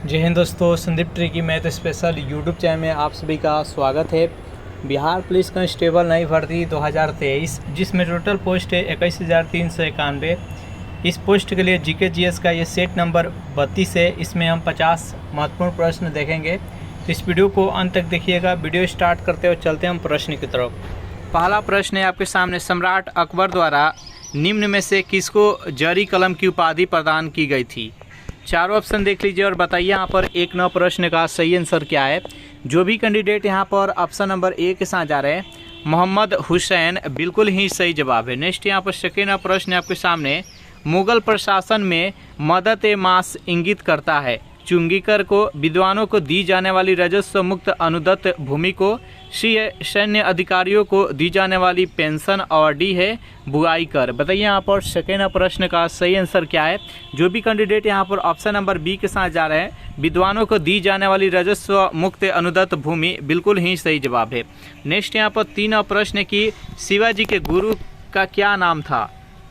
जय हिंद दोस्तों, Sandeep tricky math special YouTube channel में आप सभी का स्वागत है। बिहार पुलिस कांस्टेबल नई भर्ती 2023 जिसमें टोटल पोस्ट है 21,391। इस पोस्ट के लिए जीके जीएस का ये सेट नंबर 32 है। इसमें हम 50 महत्वपूर्ण प्रश्न देखेंगे, तो इस वीडियो को अंत तक देखिएगा। वीडियो स्टार्ट करते हुए चलते हैं हम प्रश्न की तरफ। पहला प्रश्न है आपके सामने, सम्राट अकबर द्वारा निम्न में से किसको जरी कलम की उपाधि प्रदान की गई थी? चारों ऑप्शन देख लीजिए और बताइए यहाँ पर 1 प्रश्न का सही आंसर क्या है। जो भी कैंडिडेट यहाँ पर ऑप्शन नंबर ए के साथ जा रहे हैं, मोहम्मद हुसैन, बिल्कुल ही सही जवाब है। नेक्स्ट यहाँ पर सेकेंड प्रश्न है आपके सामने, मुगल प्रशासन में मदद ए मास इंगित करता है। चुंगीकर को विद्वानों को दी जाने वाली राजस्व मुक्त अनुदत्त भूमि को, सैन्य अधिकारियों को दी जाने वाली पेंशन और डी है बुआई कर। बताइए यहाँ पर सेकेंड प्रश्न का सही आंसर क्या है। जो भी कैंडिडेट यहाँ पर ऑप्शन नंबर बी के साथ जा रहे हैं, विद्वानों को दी जाने वाली राजस्व मुक्त अनुदत्त भूमि, बिल्कुल ही सही जवाब है। नेक्स्ट यहाँ पर 3 प्रश्न की शिवाजी के गुरु का क्या नाम था?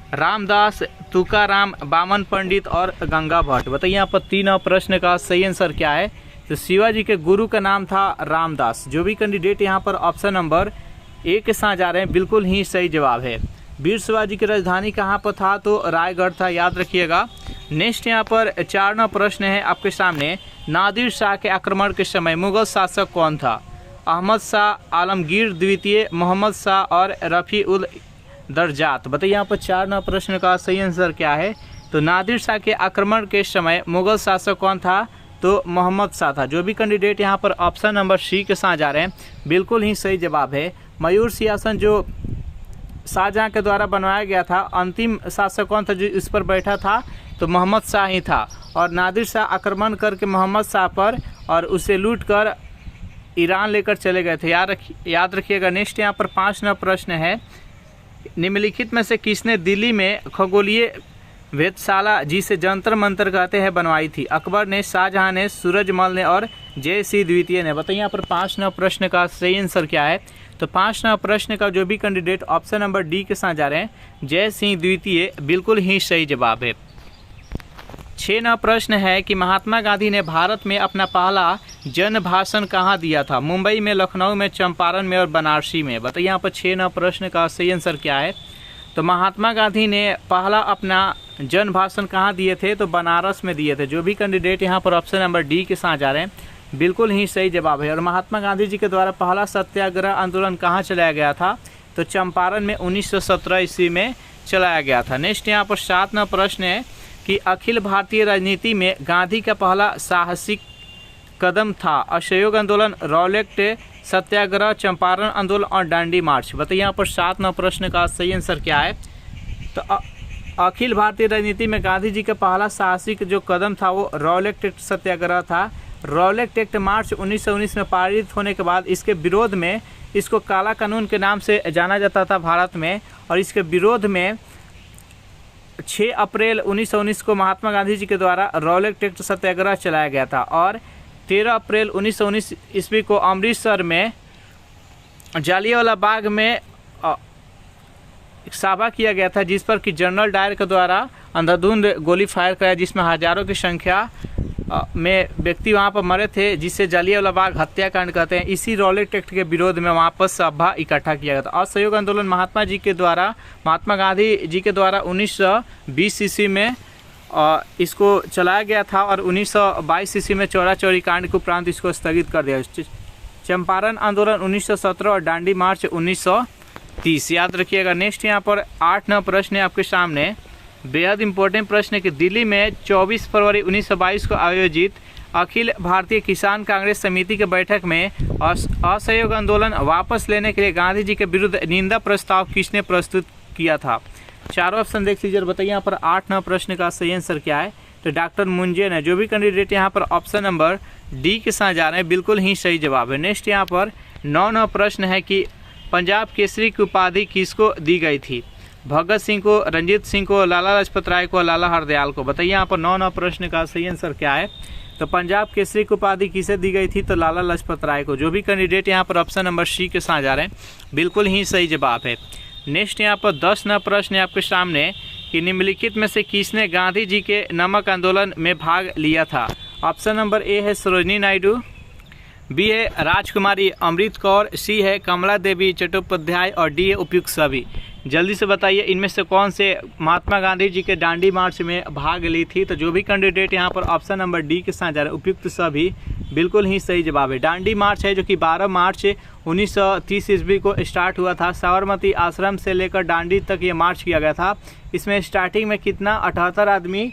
रामदास, तुकाराम, बामन पंडित और गंगा भट्ट। बताइए यहाँ पर 3 प्रश्न का सही आंसर क्या है। तो शिवाजी के गुरु का नाम था रामदास। जो भी कैंडिडेट यहाँ पर ऑप्शन नंबर ए के साथ जा रहे हैं, बिल्कुल ही सही जवाब है। वीर शिवाजी की राजधानी कहाँ पर था? तो रायगढ़ था, याद रखिएगा। नेक्स्ट यहाँ पर 4 प्रश्न है आपके सामने, नादिर शाह के आक्रमण के समय मुगल शासक कौन था? अहमद शाह, आलमगीर द्वितीय, मोहम्मद शाह और रफ़ी उल दरजात। बताइए यहाँ पर 4 प्रश्न का सही आंसर क्या है। तो नादिर शाह के आक्रमण के समय मुगल शासक कौन था? तो मोहम्मद शाह था। जो भी कैंडिडेट यहाँ पर ऑप्शन नंबर सी के साथ जा रहे हैं, बिल्कुल ही सही जवाब है। मयूर सिंहासन जो शाहजहां के द्वारा बनवाया गया था, अंतिम शासक कौन था जो इस पर बैठा था? तो मोहम्मद शाह ही था। और नादिर शाह आक्रमण करके मोहम्मद शाह पर और उसे लूट कर ईरान लेकर चले गए थे, याद रखिएगा। नेक्स्ट यहाँ पर 5 प्रश्न है, निम्नलिखित में से किसने दिल्ली में खगोलीय वेधशाला जिसे जंतर मंतर कहते हैं बनवाई थी? अकबर ने, शाहजहां ने, सूरजमल ने और जयसिंह द्वितीय ने। बताइए यहाँ पर 5 प्रश्न का सही आंसर क्या है। तो 5 प्रश्न का जो भी कैंडिडेट ऑप्शन नंबर डी के साथ जा रहे हैं, जयसिंह द्वितीय, बिल्कुल ही सही जवाब है। 6 प्रश्न है कि महात्मा गांधी ने भारत में अपना पहला जन भाषण कहाँ दिया था? मुंबई में, लखनऊ में, चंपारण में और बनारसी में। बताइए यहाँ पर 6 प्रश्न का सही आंसर क्या है। तो महात्मा गांधी ने पहला अपना जन भाषण कहाँ दिए थे? तो बनारस में दिए थे। जो भी कैंडिडेट यहाँ पर ऑप्शन नंबर डी के साथ जा रहे हैं, बिल्कुल ही सही जवाब है। और महात्मा गांधी जी के द्वारा पहला सत्याग्रह आंदोलन कहाँ चलाया गया था? तो चंपारण में 1917 ईस्वी में चलाया गया था। नेक्स्ट यहाँ पर 7 प्रश्न है कि अखिल भारतीय राजनीति में गांधी का पहला साहसिक कदम था? असहयोग आंदोलन, रॉलेट सत्याग्रह, चंपारण आंदोलन और डांडी मार्च। बताइए यहाँ पर 7 प्रश्न का सही आंसर क्या है। तो अखिल भारतीय राजनीति में गांधी जी का पहला साहसिक जो कदम था वो रॉलेट एक्ट सत्याग्रह था। रॉलेट एक्ट मार्च 1919 में पारित होने के बाद इसके विरोध में, इसको काला कानून के नाम से जाना जाता था भारत में, और इसके विरोध में 6 अप्रैल 1919 को महात्मा गांधी जी के द्वारा रॉलेट एक्ट सत्याग्रह चलाया गया था। और 13 अप्रैल 1919 ईस्वी को अमृतसर में जालियांवाला बाग में सभा किया गया था, जिस पर कि जनरल डायर के द्वारा अंधाधुंध गोली फायर कराया, जिसमें हजारों की संख्या में व्यक्ति वहां पर मरे थे, जिसे जालियांवाला बाग हत्याकांड कहते हैं। इसी रॉलेट एक्ट के विरोध में वहां पर सभा इकट्ठा किया गया था। असहयोग आंदोलन महात्मा गांधी जी के द्वारा 1920 ईस्वी में इसको चलाया गया था, और 1922 ईस्वी में चौरा चौरी कांड के उपरांत इसको स्थगित कर दिया। चंपारण आंदोलन 1917 और डांडी मार्च 1930, याद रखिएगा। नेक्स्ट यहाँ पर 8 प्रश्न है आपके सामने, बेहद इंपॉर्टेंट प्रश्न है कि दिल्ली में 24 फरवरी 1922 को आयोजित अखिल भारतीय किसान कांग्रेस समिति की बैठक में असहयोग आंदोलन वापस लेने के लिए गांधी जी के विरुद्ध निंदा प्रस्ताव किसने प्रस्तुत किया था? चारों ऑप्शन देख लीजिए और बताइए यहाँ पर 8 प्रश्न का सही आंसर क्या है। तो डॉक्टर मुंजे ने। जो भी कैंडिडेट यहाँ पर ऑप्शन नंबर डी के साथ जा रहे हैं, बिल्कुल ही सही जवाब है। नेक्स्ट यहाँ पर 9 प्रश्न है कि पंजाब केसरी की उपाधि किसको दी गई थी? भगत सिंह को, रंजीत सिंह को, लाला लाजपत राय को, लाला हरदयाल को। बताइए यहाँ पर 9 प्रश्न का सही आंसर क्या है। तो पंजाब केसरी की उपाधि किसे दी गई थी? तो लाला लाजपत राय को। जो भी कैंडिडेट यहाँ पर ऑप्शन नंबर सी के साथ जा रहे हैं, बिल्कुल ही सही जवाब है। नेक्स्ट यहाँ पर 10 प्रश्न है आपके सामने कि निम्नलिखित में से किसने गांधी जी के नमक आंदोलन में भाग लिया था? ऑप्शन नंबर ए है सरोजिनी नायडू, बी है राजकुमारी अमृत कौर, सी है कमला देवी चट्टोपाध्याय और डी है उपयुक्त सभी। जल्दी से बताइए इनमें से कौन से महात्मा गांधी जी के दांडी मार्च में भाग ली थी। तो जो भी कैंडिडेट यहाँ पर ऑप्शन नंबर डी के साथ जा रहे हैं उपयुक्त सभी, बिल्कुल ही सही जवाब है। दांडी मार्च है जो कि 12 मार्च 1930 ईस्वी को स्टार्ट हुआ था। साबरमती आश्रम से लेकर दांडी तक ये मार्च किया गया था। इसमें स्टार्टिंग में कितना 78 आदमी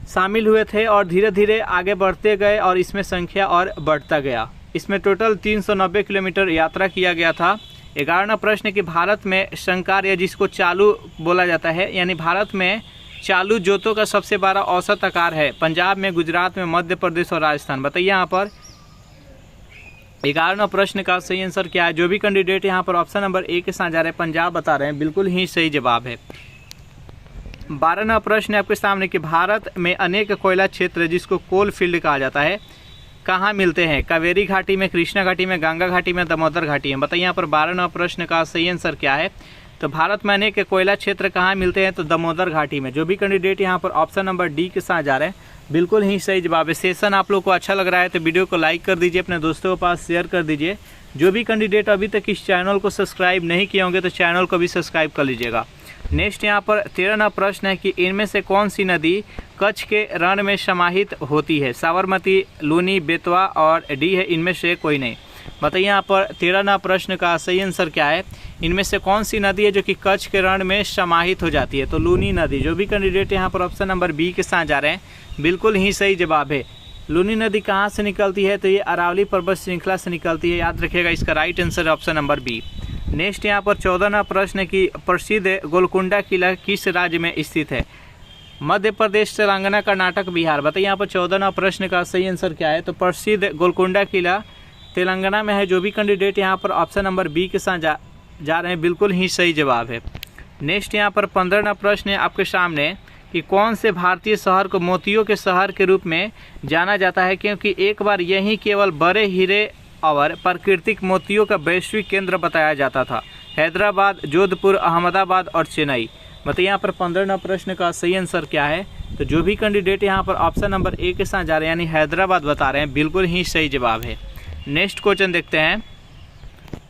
शामिल हुए थे और धीरे धीरे आगे बढ़ते गए और इसमें संख्या और बढ़ता गया। इसमें टोटल 390 किलोमीटर यात्रा किया गया था। 11वां प्रश्न कि भारत में शंकर या जिसको चालू बोला जाता है, यानी भारत में चालू जोतों का सबसे बड़ा औसत आकार है। पंजाब में, गुजरात में, मध्य प्रदेश और राजस्थान। बताइए यहाँ पर 11वां प्रश्न का सही आंसर क्या है। जो भी कैंडिडेट यहाँ पर ऑप्शन नंबर ए के साथ जा रहे हैं पंजाब बता रहे हैं, बिल्कुल ही सही जवाब है। 12वां प्रश्न है आपके सामने कि भारत में अनेक कोयला क्षेत्र जिसको कोल फील्ड कहा जाता है कहाँ मिलते हैं। कावेरी घाटी में, कृष्णा घाटी में, गंगा घाटी में, दामोदर घाटी में। बताइए यहाँ पर 12वां प्रश्न का सही आंसर क्या है। तो भारत में अनेक कोयला क्षेत्र कहाँ मिलते हैं, तो दामोदर घाटी में। जो भी कैंडिडेट यहाँ पर ऑप्शन नंबर डी के साथ जा रहे हैं, बिल्कुल ही सही जवाब है। सेशन आप लोग को अच्छा लग रहा है तो वीडियो को लाइक कर दीजिए, अपने दोस्तों के पास शेयर कर दीजिए। जो भी कैंडिडेट अभी तक इस चैनल को सब्सक्राइब नहीं किए होंगे तो चैनल को भी सब्सक्राइब कर लीजिएगा। नेक्स्ट यहाँ पर 13वां प्रश्न है कि इनमें से कौन सी नदी कच्छ के रण में समाहित होती है। साबरमती, लूनी, बेतवा और डी है इनमें से कोई नहीं। बताइए यहाँ पर 13वां प्रश्न का सही आंसर क्या है। इनमें से कौन सी नदी है जो कि कच्छ के रण में समाहित हो जाती है, तो लूनी नदी। जो भी कैंडिडेट यहाँ पर ऑप्शन नंबर बी के साथ जा रहे हैं, बिल्कुल ही सही जवाब है। लूनी नदी कहाँ से निकलती है, तो ये अरावली पर्वत श्रृंखला से निकलती है, याद रखिएगा। इसका राइट आंसर है ऑप्शन नंबर बी। नेक्स्ट यहाँ पर 14वां प्रश्न है कि प्रसिद्ध गोलकुंडा किला किस राज्य में स्थित है। मध्य प्रदेश, तेलंगाना, कर्नाटक, बिहार। बताइए यहाँ पर 14वां प्रश्न का सही आंसर क्या है। तो प्रसिद्ध गोलकुंडा किला तेलंगाना में है। जो भी कैंडिडेट यहाँ पर ऑप्शन नंबर बी के साथ जा रहे हैं, बिल्कुल ही सही जवाब है। नेक्स्ट यहाँ पर 15वां प्रश्न है आपके सामने कि कौन से भारतीय शहर को मोतियों के शहर के रूप में जाना जाता है, क्योंकि एक बार यही केवल बड़े हीरे और प्राकृतिक मोतियों का वैश्विक केंद्र बताया जाता था। हैदराबाद, जोधपुर, अहमदाबाद और चेन्नई। बताइए यहाँ पर 15वां प्रश्न का सही आंसर क्या है। तो जो भी कैंडिडेट यहाँ पर ऑप्शन नंबर ए के साथ जा रहे हैं, यानी हैदराबाद बता रहे हैं, बिल्कुल ही सही जवाब है। नेक्स्ट क्वेश्चन देखते हैं।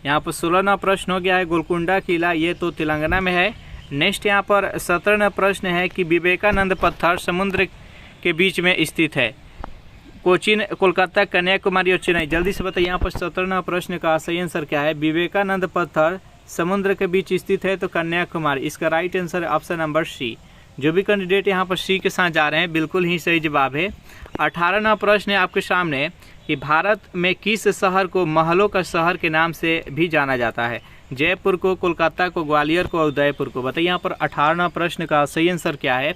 यहाँ पर 16वां प्रश्न हो गया है। गोलकुंडा किला ये तो तेलंगाना में है। नेक्स्ट यहाँ पर 17वां प्रश्न है कि विवेकानंद पत्थर समुद्र के बीच में स्थित है। कोचीन, कोलकाता, कन्याकुमारी और चेन्नई। जल्दी से बताइए यहाँ पर 17वां प्रश्न का सही आंसर क्या है। विवेकानंद पत्थर समुद्र के बीच स्थित है तो कन्याकुमारी। इसका राइट आंसर है ऑप्शन नंबर सी। जो भी कैंडिडेट यहाँ पर सी के साथ जा रहे हैं, बिल्कुल ही सही जवाब है। 18वां प्रश्न है आपके सामने कि भारत में किस शहर को महलों का शहर के नाम से भी जाना जाता है। जयपुर को, कोलकाता को, ग्वालियर को और उदयपुर को। बताइए यहाँ पर 18वां प्रश्न का सही आंसर क्या है।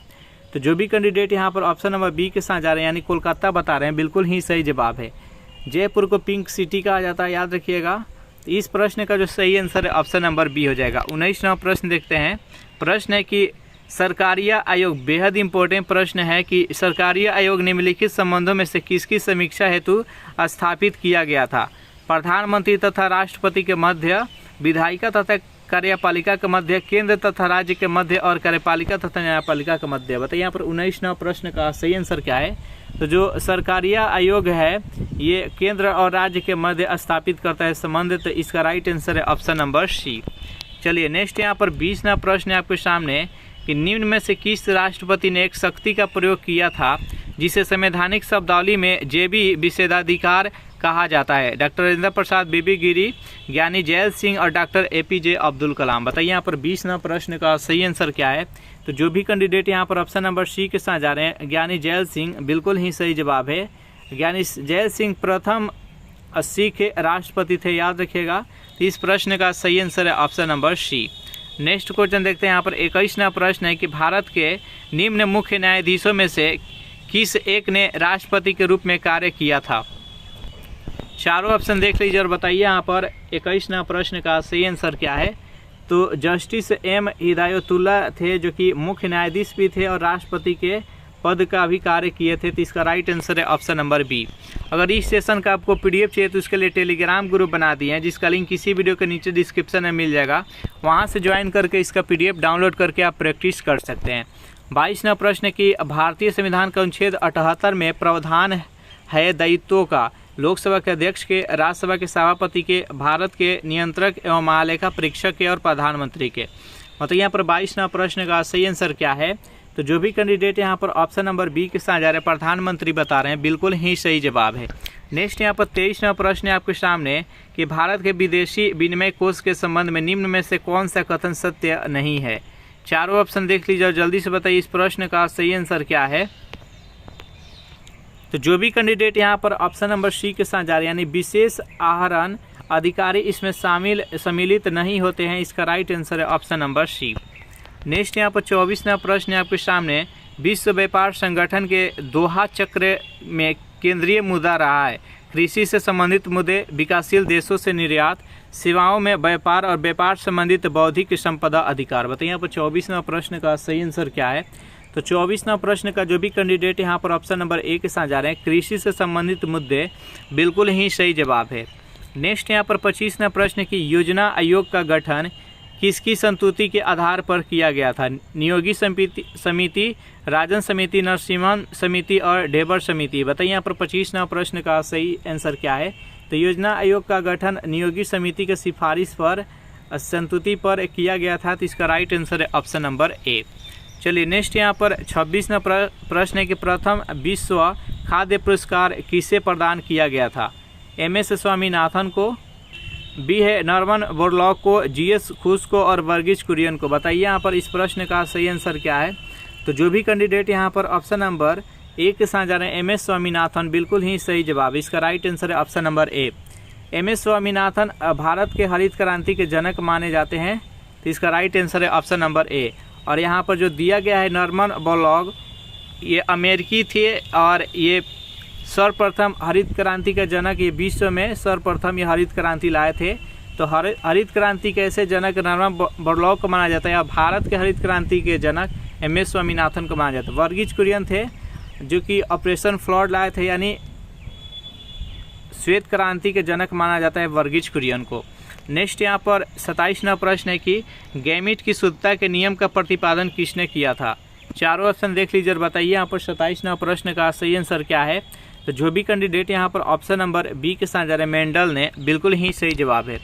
तो जो भी कैंडिडेट यहाँ पर ऑप्शन नंबर बी के साथ जा रहे हैं, यानी कोलकाता बता रहे हैं, बिल्कुल ही सही जवाब है। जयपुर को पिंक सिटी कहा जाता है, याद रखिएगा। इस प्रश्न का जो सही आंसर है ऑप्शन नंबर बी हो जाएगा। 19वां प्रश्न देखते हैं। प्रश्न है कि सरकारिया आयोग, बेहद इंपॉर्टेंट प्रश्न है कि सरकारिया आयोग निम्नलिखित संबंधों में से किसकी समीक्षा हेतु स्थापित किया गया था। प्रधानमंत्री तथा राष्ट्रपति के मध्य, विधायिका तथा कार्यपालिका के मध्य, केंद्र तथा राज्य के मध्य और कार्यपालिका तथा न्यायपालिका के मध्य। बताइए यहाँ पर 19वां प्रश्न का सही आंसर क्या है। तो जो सरकारिया आयोग है ये केंद्र और राज्य के मध्य स्थापित करता है संबंध, तो इसका राइट आंसर है ऑप्शन नंबर सी। चलिए नेक्स्ट यहाँ पर 20वां प्रश्न है आपके सामने कि निम्न में से किस राष्ट्रपति ने एक शक्ति का प्रयोग किया था जिसे संवैधानिक शब्दावली में जेबी विशेषाधिकार कहा जाता है। डॉक्टर राजेंद्र प्रसाद, बीबी गिरी, ज्ञानी जैल सिंह और डॉक्टर एपीजे अब्दुल कलाम। बताइए यहाँ पर 20वां प्रश्न का सही आंसर क्या है। तो जो भी कैंडिडेट यहाँ पर ऑप्शन नंबर सी के साथ जा रहे हैं, ज्ञानी जैल सिंह, बिल्कुल ही सही जवाब है। ज्ञानी जैल सिंह प्रथम सिख राष्ट्रपति थे, याद रखिएगा। तो इस प्रश्न का सही आंसर है option number C. Next question देखते हैं। यहाँ पर 21वां प्रश्न है कि भारत के निम्न मुख्य न्यायाधीशों में से किस एक ने राष्ट्रपति के रूप में कार्य किया था। चारों ऑप्शन देख लीजिए और बताइए यहाँ पर 21वां प्रश्न का सही आंसर क्या है। तो जस्टिस एम हिदायतुल्ला थे जो कि मुख्य न्यायाधीश भी थे और राष्ट्रपति के पद का भी कार्य किए थे। तो इसका राइट आंसर है ऑप्शन नंबर बी। अगर इस सेशन का आपको पीडीएफ चाहिए तो उसके लिए टेलीग्राम ग्रुप बना दिए हैं जिसका लिंक इसी वीडियो के नीचे डिस्क्रिप्शन में मिल जाएगा। वहां से ज्वाइन करके इसका पीडीएफ डाउनलोड करके आप प्रैक्टिस कर सकते हैं। 22वां प्रश्न कि भारतीय संविधान का अनुच्छेद 78 में प्रावधान है दायित्वों का लोकसभा के अध्यक्ष के, राज्यसभा के सभापति के, भारत के नियंत्रक एवं महालेखा परीक्षक के और प्रधानमंत्री के। मतलब यहाँ पर 22वां प्रश्न का सही आंसर क्या है? तो जो भी कैंडिडेट यहाँ पर ऑप्शन नंबर बी के साथ जा रहे हैं प्रधानमंत्री बता रहे हैं, बिल्कुल ही सही जवाब है। नेक्स्ट यहाँ पर 23वां प्रश्न है आपके सामने कि भारत के विदेशी विनिमय कोष के संबंध में निम्न में से कौन सा कथन सत्य नहीं है? चारों ऑप्शन देख लीजिए और जल्दी से बताइए इस प्रश्न का सही आंसर क्या है। तो जो भी कैंडिडेट यहाँ पर ऑप्शन नंबर सी के साथ जा रहे हैं यानी विशेष आहरण अधिकारी इसमें सम्मिलित नहीं होते हैं, इसका राइट आंसर है ऑप्शन नंबर सी। नेक्स्ट यहाँ पर 24वां प्रश्न है आपके सामने, विश्व व्यापार संगठन के दोहा चक्र में केंद्रीय मुद्दा रहा है कृषि से संबंधित मुद्दे, विकासशील देशों से निर्यात, सेवाओं में व्यापार और व्यापार संबंधित बौद्धिक संपदा अधिकार। बताइए यहाँ पर 24वां प्रश्न का सही आंसर क्या है? तो 24वां प्रश्न का जो भी कैंडिडेट यहाँ पर ऑप्शन नंबर ए के साथ जा रहे हैं कृषि से संबंधित मुद्दे, बिल्कुल ही सही जवाब है। नेक्स्ट यहाँ पर 25वां प्रश्न की योजना आयोग का गठन किसकी संस्तुति के आधार पर किया गया था? नियोगी समिति, राजन समिति, नरसिम्हन समिति और ढेबर समिति। बताइए यहाँ पर 25वां प्रश्न का सही आंसर क्या है? तो योजना आयोग का गठन नियोगी समिति के सिफारिश पर संस्तुति पर किया गया था, तो इसका राइट आंसर है ऑप्शन नंबर ए। चलिए नेक्स्ट यहाँ पर 26वां प्रश्न है कि प्रथम विश्व खाद्य पुरस्कार किसे प्रदान किया गया था? MS स्वामीनाथन को, बी है नॉर्मन बोरलॉग को, GS खुश को और वर्गीज कुरियन को। बताइए यहाँ पर इस प्रश्न का सही आंसर क्या है? तो जो भी कैंडिडेट यहाँ पर ऑप्शन नंबर ए के साथ जा रहे हैं MS स्वामीनाथन, बिल्कुल ही सही जवाब, इसका राइट आंसर है option number A. MS Swaminathan Bharat के हरित क्रांति के जनक माने जाते हैं, तो इसका राइट आंसर है ऑप्शन नंबर ए। और यहाँ पर जो दिया गया है नॉर्मन बोरलॉग, ये अमेरिकी थे और ये सर्वप्रथम हरित क्रांति के जनक, ये विश्व में सर्वप्रथम ये हरित क्रांति लाए थे। तो हरित क्रांति के ऐसे जनक नॉर्मन बोरलॉग को माना जाता है और भारत के हरित क्रांति के जनक MS स्वामीनाथन को माना जाता है। वर्गीज कुरियन थे जो कि ऑपरेशन फ्लड लाए थे, यानी श्वेत क्रांति के जनक माना जाता है वर्गीज कुरियन को। नेक्स्ट यहाँ पर 27वां प्रश्न है कि गैमीट की शुद्धता के नियम का प्रतिपादन किसने किया था? चारों ऑप्शन देख लीजिए और बताइए यहाँ पर 27वां प्रश्न का सही आंसर क्या है? तो जो भी कैंडिडेट यहाँ पर ऑप्शन नंबर बी के साथ जा रहे हैं मेंडल ने, बिल्कुल ही सही जवाब है।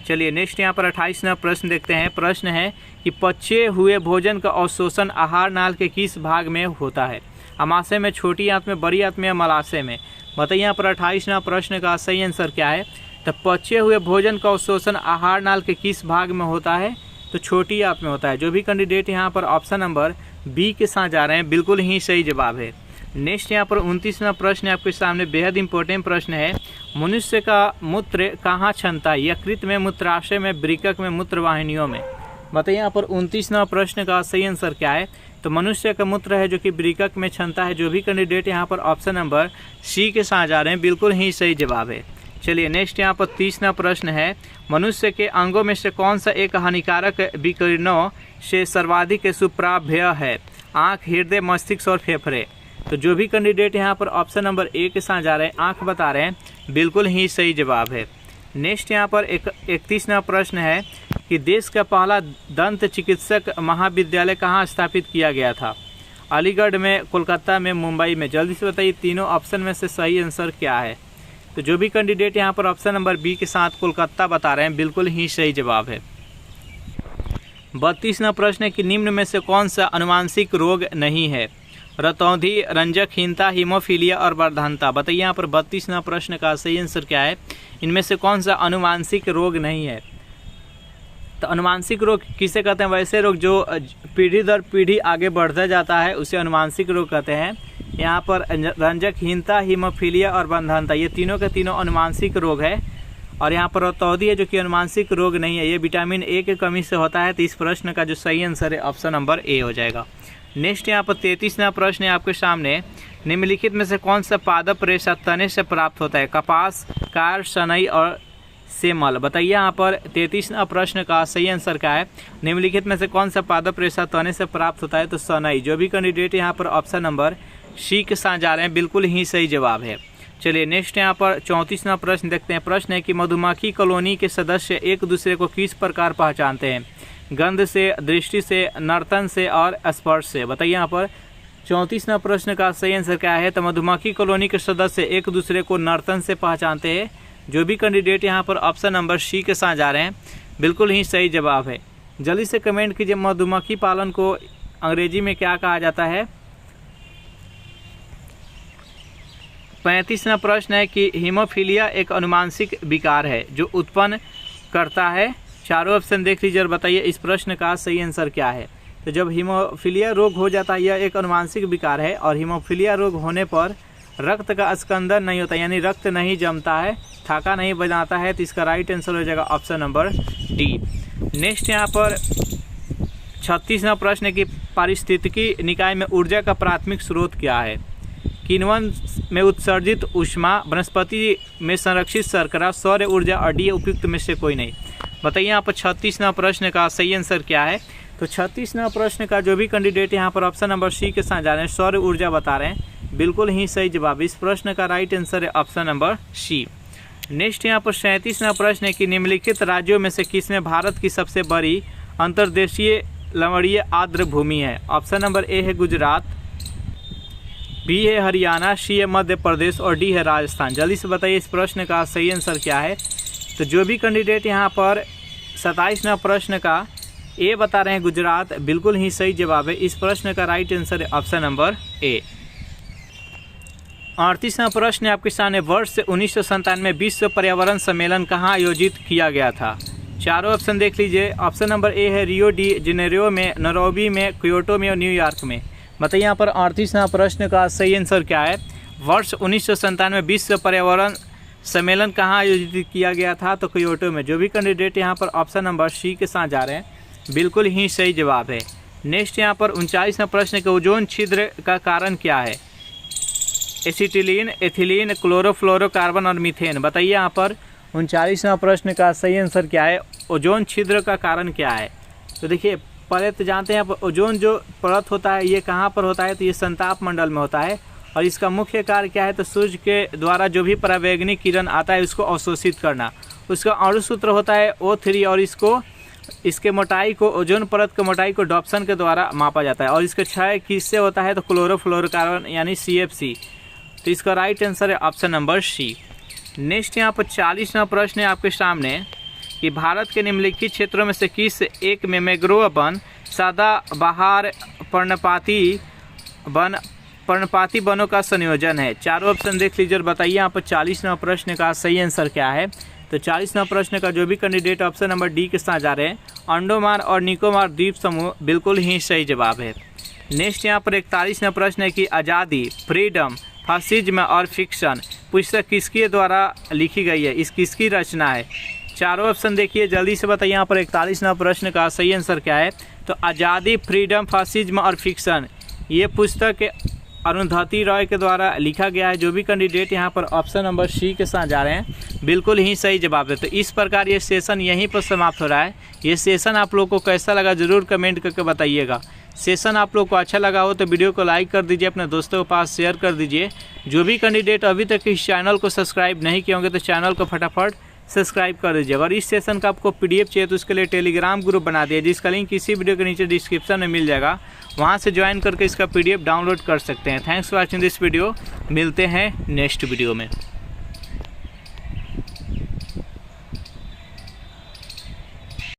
चलिए नेक्स्ट यहाँ पर 28वां प्रश्न देखते हैं। प्रश्न है कि पचे हुए भोजन का अवशोषण आहार नाल के किस भाग में होता है? अमाशय में, छोटी आंत में, बड़ी आंत में या मलाशय में? बताइए यहाँ पर 28वां प्रश्न का सही आंसर क्या है? तो पचे हुए भोजन का अवशोषण आहार नाल के किस भाग में होता है? तो छोटी आंत में होता है। जो भी कैंडिडेट यहाँ पर ऑप्शन नंबर बी के साथ जा रहे हैं, बिल्कुल ही सही जवाब है। नेक्स्ट यहाँ पर 29वां प्रश्न है आपके सामने, बेहद इंपॉर्टेंट प्रश्न है। मनुष्य का मूत्र कहाँ क्षमता है? यकृत में, मूत्राशय में, वृक्क में, मूत्रवाहिनियों में? बताइए यहाँ पर 29वां प्रश्न का सही आंसर क्या है? तो मनुष्य का मूत्र है जो कि वृक्क में क्षमता है। जो भी कैंडिडेट यहाँ पर ऑप्शन नंबर सी के साथ जा रहे हैं, बिल्कुल ही सही जवाब है। चलिए नेक्स्ट यहाँ पर 30वां प्रश्न है, मनुष्य के अंगों में से कौन सा एक हानिकारक विकिरणों से सर्वाधिक सुप्राभ्य है? आँख, हृदय, मस्तिष्क और फेफड़े? तो जो भी कैंडिडेट यहाँ पर ऑप्शन नंबर ए के साथ जा रहे हैं, आँख बता रहे हैं, बिल्कुल ही सही जवाब है। नेक्स्ट यहाँ पर 31वां प्रश्न है कि देश का पहला दंत चिकित्सक महाविद्यालय कहाँ स्थापित किया गया था? अलीगढ़ में, कोलकाता में, मुंबई में? जल्दी से बताइए तीनों ऑप्शन में से सही आंसर क्या है? तो जो भी कैंडिडेट यहाँ पर ऑप्शन नंबर बी के साथ कोलकाता बता रहे हैं, बिल्कुल ही सही जवाब है। 32वां प्रश्न है कि निम्न में से कौन सा अनुवांशिक रोग नहीं है? रतौंधी, रंजकहीनता, हीमोफीलिया और वर्धनता? बताइए यहाँ पर 32वां प्रश्न का सही आंसर क्या है? इनमें से कौन सा अनुवांशिक रोग नहीं है? तो अनुवांशिक रोग किसे कहते हैं? वैसे रोग जो पीढ़ी दर पीढ़ी आगे बढ़ता जाता है उसे अनुवांशिक रोग कहते हैं। यहाँ पर रंजकहीनता, हीमोफीलिया और बंधनता, ये तीनों के तीनों अनुवांशिक रोग है। और यहाँ पर रतौंधी है जो कि अनुवांशिक रोग नहीं है, ये विटामिन ए की कमी से होता है। तो इस प्रश्न का जो सही आंसर है ऑप्शन नंबर ए हो जाएगा। नेक्स्ट यहाँ पर 33वां प्रश्न है आपके सामने, निम्नलिखित में से कौन सा पादप रेशा तने से प्राप्त होता है? कपास, कार, सनई और सेमल? बताइए यहाँ पर 33वां प्रश्न का सही आंसर क्या है? निम्नलिखित में से कौन सा पादप रेशा तने से प्राप्त होता है? तो सनई। जो भी कैंडिडेट यहाँ पर ऑप्शन नंबर सी के साथ जा रहे हैं, बिल्कुल ही सही जवाब है। चलिए नेक्स्ट यहाँ पर 34वां प्रश्न देखते हैं। प्रश्न है कि मधुमक्खी कॉलोनी के सदस्य एक दूसरे को किस प्रकार पहचानते हैं? गंध से, दृष्टि से, नर्तन से और स्पर्श से। बताइए यहाँ पर 34वां प्रश्न का सही आंसर क्या है? तो मधुमक्खी कॉलोनी के सदस्य एक दूसरे को नर्तन से पहचानते हैं। जो भी कैंडिडेट यहाँ पर ऑप्शन नंबर सी के साथ जा रहे हैं बिल्कुल ही सही जवाब है। जल्दी से कमेंट कीजिए मधुमक्खी पालन को अंग्रेजी में क्या कहा जाता है। 35वां प्रश्न है कि हीमोफीलिया एक अनुवांशिक विकार है जो उत्पन्न करता है। चारों ऑप्शन देख लीजिए और बताइए इस प्रश्न का सही आंसर क्या है। तो जब हीमोफीलिया रोग हो जाता है, यह एक अनुवांशिक विकार है और हीमोफीलिया रोग होने पर रक्त का स्कंदन नहीं होता, यानी रक्त नहीं जमता है, थाका नहीं बजाता है। तो इसका राइट आंसर हो जाएगा ऑप्शन नंबर डी। नेक्स्ट यहाँ पर 36वां प्रश्न है कि पारिस्थितिकी निकाय में ऊर्जा का प्राथमिक स्रोत क्या है? किण्वन में उत्सर्जित ऊष्मा, वनस्पति में संरक्षित शर्करा, सौर ऊर्जा और डी उपयुक्त में से कोई नहीं। बताइए यहाँ पर 36वां प्रश्न का सही आंसर क्या है? तो 36वां प्रश्न का जो भी कैंडिडेट यहाँ पर ऑप्शन नंबर सी के साथ जा रहे हैं सौर ऊर्जा बता रहे हैं, बिल्कुल ही सही जवाब। इस प्रश्न का राइट आंसर है ऑप्शन नंबर सी। नेक्स्ट यहाँ पर 37वां प्रश्न है कि निम्नलिखित राज्यों में से किसमें भारत की सबसे बड़ी अंतर्देशीय लवणीय आर्द्र भूमि है? ऑप्शन नंबर ए है गुजरात, बी है हरियाणा, सी है मध्य प्रदेश और डी है राजस्थान। जल्दी से बताइए इस प्रश्न का सही आंसर क्या है। तो जो भी कैंडिडेट यहाँ पर 27वां प्रश्न का ए बता रहे हैं गुजरात, बिल्कुल ही सही जवाब है। इस प्रश्न का राइट आंसर है ऑप्शन नंबर ए। 38वां प्रश्न है आपके सामने, वर्ष 1997 में विश्व पर्यावरण सम्मेलन कहाँ आयोजित किया गया था? चारों ऑप्शन देख लीजिए। ऑप्शन नंबर ए है रियो डी जेनेरियो में, नैरोबी में, क्योटो में और न्यूयॉर्क में। बताइए यहाँ पर 38वां प्रश्न का सही आंसर क्या है? वर्ष 1997 में विश्व पर्यावरण सम्मेलन कहाँ आयोजित किया गया था? तो क्योटो में। जो भी कैंडिडेट यहाँ पर ऑप्शन नंबर सी के साथ जा रहे हैं बिल्कुल ही सही जवाब है। नेक्स्ट यहाँ पर 39वां प्रश्न के ओजोन छिद्र का कारण क्या है? एसिटिलीन, एथिलीन, क्लोरोफ्लोरोकार्बन और मीथेन। बताइए यहाँ पर 39वां प्रश्न का सही आंसर क्या है? ओजोन छिद्र का कारण क्या है? तो देखिए पहले तो जानते हैं ओजोन जो परत होता है ये कहाँ पर होता है? तो ये संताप मंडल में होता है और इसका मुख्य कार्य क्या है? तो सूर्य के द्वारा जो भी परावैंगनिक किरण आता है उसको अवशोषित करना। उसका अणु सूत्र होता है O3 और इसके मोटाई को, ओजोन परत की मोटाई को डॉप्सन के द्वारा मापा जाता है और इसका क्षय किससे होता है? तो क्लोरोफ्लोरोकार्बन यानी CFC। तो इसका राइट आंसर है ऑप्शन नंबर सी। नेक्स्ट यहाँ पर 40वां प्रश्न है आपके सामने कि भारत के निम्नलिखित क्षेत्रों में से किस एक में मैंग्रोव वन, सदाबहार पर्णपाती वनों का संयोजन है? चारों ऑप्शन देख लीजिए और बताइए यहाँ पर 40वां प्रश्न का सही आंसर क्या है। तो 40वां प्रश्न का जो भी कैंडिडेट ऑप्शन नंबर डी के साथ जा रहे हैं अंडोमान और निकोबार द्वीप समूह, बिल्कुल ही सही जवाब है। नेक्स्ट यहाँ पर 41वां प्रश्न है कि आज़ादी, फ्रीडम, फासिज्म और फिक्शन पुस्तक किसके द्वारा लिखी गई है? इस किसकी रचना है? चारों ऑप्शन देखिए, जल्दी से बताइए यहाँ पर 41वां प्रश्न का सही आंसर क्या है। तो आज़ादी, फ्रीडम, फासिज्म और फिक्शन ये पुस्तक अरुंधति रॉय के द्वारा लिखा गया है। जो भी कैंडिडेट यहाँ पर ऑप्शन नंबर सी के साथ जा रहे हैं बिल्कुल ही सही जवाब है। तो इस प्रकार ये सेशन यहीं पर समाप्त हो रहा है। ये सेशन आप लोग को कैसा लगा ज़रूर कमेंट करके बताइएगा। सेशन आप लोग को अच्छा लगा हो तो वीडियो को लाइक कर दीजिए, अपने दोस्तों के पास शेयर कर दीजिए। जो भी कैंडिडेट अभी तक इस चैनल को सब्सक्राइब नहीं किए होंगे तो चैनल को फटाफट सब्सक्राइब कर दीजिए। अगर इस सेशन का आपको PDF चाहिए तो उसके लिए टेलीग्राम ग्रुप बना दिए, जिसका लिंक इसी वीडियो के नीचे डिस्क्रिप्शन में मिल जाएगा। वहां से ज्वाइन करके इसका PDF डाउनलोड कर सकते हैं। Thanks for watching this video. मिलते हैं नेक्स्ट वीडियो में।